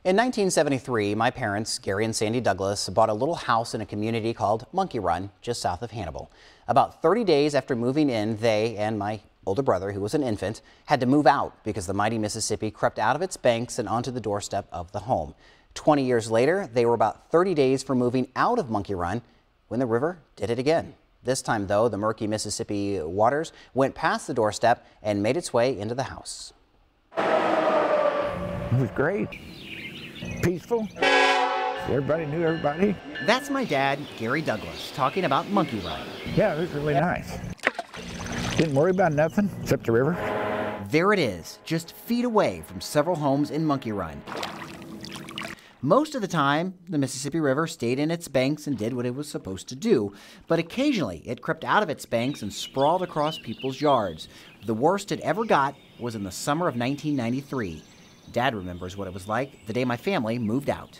In 1973, my parents, Gary and Sandy Douglas, bought a little house in a community called Monkey Run, just south of Hannibal. About 30 days after moving in, they and my older brother, who was an infant, had to move out because the mighty Mississippi crept out of its banks and onto the doorstep of the home. 20 years later, they were about 30 days from moving out of Monkey Run when the river did it again. This time, though, the murky Mississippi waters went past the doorstep and made its way into the house. It was great. Peaceful. Everybody knew everybody. That's my dad, Gary Douglas, talking about Monkey Run. Yeah, it was really nice. Didn't worry about nothing except the river. There it is, just feet away from several homes in Monkey Run. Most of the time, the Mississippi River stayed in its banks and did what it was supposed to do, but occasionally it crept out of its banks and sprawled across people's yards. The worst it ever got was in the summer of 1993. Dad remembers what it was like the day my family moved out.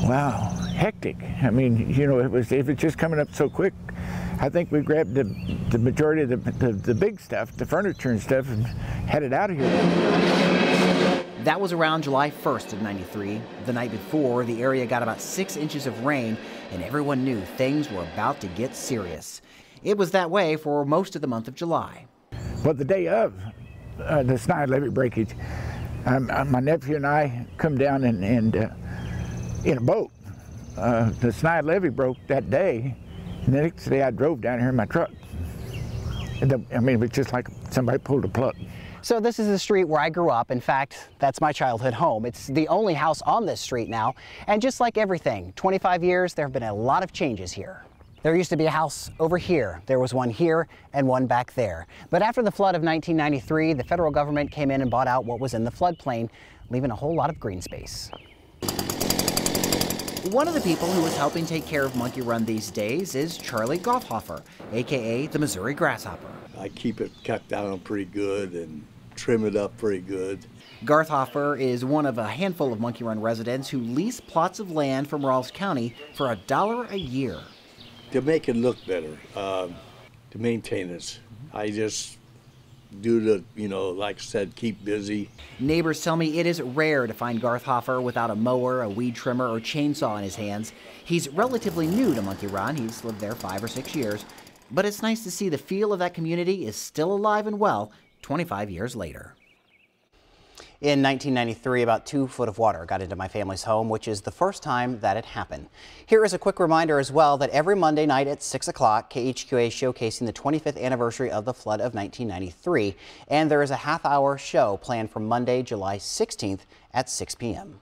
Wow, hectic. I mean, you know, it was just coming up so quick. I think we grabbed the majority of the big stuff, the furniture and stuff, and headed out of here. That was around July 1st of 93. The night before, the area got about 6 inches of rain, and everyone knew things were about to get serious. It was that way for most of the month of July. Well, the day of the Snide levee breakage, my nephew and I come down and in a boat. The Snide levee broke that day, and the next day I drove down here in my truck. I mean, it was just like somebody pulled a plug. So this is the street where I grew up. In fact, that's my childhood home. It's the only house on this street now. And just like everything, 25 years, there have been a lot of changes here. There used to be a house over here. There was one here and one back there. But after the flood of 1993, the federal government came in and bought out what was in the floodplain, leaving a whole lot of green space. One of the people who is helping take care of Monkey Run these days is Charlie Goffhofer, aka the Missouri Grasshopper. I keep it cut down pretty good and trim it up pretty good. Garthhofer is one of a handful of Monkey Run residents who lease plots of land from Rawls County for $1 a year. To make it look better, to maintain it. I just do the, you know, like I said, keep busy. Neighbors tell me it is rare to find Garthhofer without a mower, a weed trimmer, or chainsaw in his hands. He's relatively new to Monkey Run. He's lived there 5 or 6 years. But it's nice to see the feel of that community is still alive and well 25 years later. In 1993, about 2 foot of water got into my family's home, which is the first time that it happened. Here is a quick reminder as well that every Monday night at 6 o'clock, KHQA is showcasing the 25th anniversary of the flood of 1993. And there is a half-hour show planned for Monday, July 16th at 6 p.m.